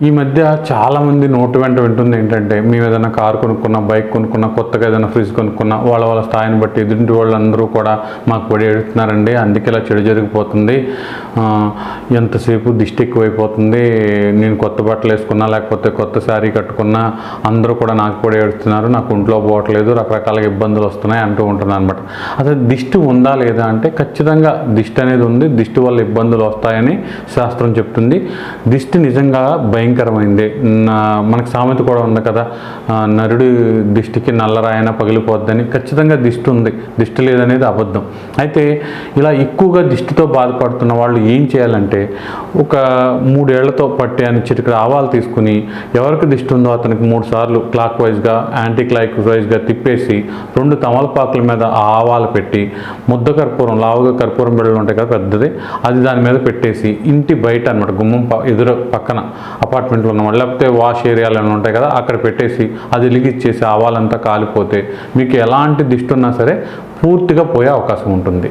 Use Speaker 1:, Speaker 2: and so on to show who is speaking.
Speaker 1: ఈ మధ్య చాలామంది నోటి వెంట వింటుంది ఏంటంటే, మేము ఏదైనా కారు కొనుక్కున్నా, బైక్ కొనుక్కున్నా, కొత్తగా ఏదైనా ఫ్రిడ్జ్ కొనుక్కున్నా వాళ్ళ స్థాయిని బట్టి ఎదుటి వాళ్ళందరూ కూడా మాకు పడి ఏడుస్తున్నారండి, అందుకే ఇలా చెడు జరిగిపోతుంది, ఎంతసేపు దిష్టి ఎక్కువైపోతుంది, నేను కొత్త బట్టలు వేసుకున్నా లేకపోతే కొత్త శారీ కట్టుకున్నా అందరూ కూడా నాకు పడి ఏడుస్తున్నారు, నాకు ఒంట్లో పోవట్లేదు, రకరకాల ఇబ్బందులు వస్తున్నాయి అంటూ ఉంటున్నాను అనమాట. అసలు దిష్టి ఉందా లేదా అంటే ఖచ్చితంగా దిష్టి అనేది ఉంది. దిష్టి వల్ల ఇబ్బందులు వస్తాయని శాస్త్రం చెప్తుంది. దిష్టి నిజంగా భయంకరమైంది. మనకు సామెత కూడా ఉంది కదా, నరుడి దిష్టికి నల్లరాయన పగిలిపోద్దని. ఖచ్చితంగా దిష్టి ఉంది, దిష్టి లేదనేది అబద్ధం. అయితే ఇలా ఎక్కువగా దిష్టితో బాధపడుతున్న వాళ్ళు ఏం చేయాలంటే, ఒక 3 ఏళ్లతో పట్టే అని చిటికెడు ఆవాలు తీసుకుని ఎవరికి దిష్టి ఉందో అతనికి 3 సార్లు క్లాక్ వైజ్గా యాంటీ క్లాక్ వైజ్గా తిప్పేసి 2 తమలపాకుల మీద ఆ ఆవాలు పెట్టి ముద్ద కర్పూరం, లావుగా కర్పూరం బిళ్ళలు ఉంటాయి కదా పెద్దది, అది దాని మీద పెట్టేసి ఇంటి బయట అనమాట, గుమ్మం ఎదురు పక్కన అపార్ట్మెంట్లో ఉన్నవాళ్ళు లేకపోతే వాష్ ఏరియాలు ఏమైనా ఉంటాయి కదా అక్కడ పెట్టేసి అది వెలిగిచ్చేసి ఆవాలంతా కాలిపోతే మీకు ఎలాంటి దిష్టి ఉన్నా సరే పూర్తిగా పోయే అవకాశం ఉంటుంది.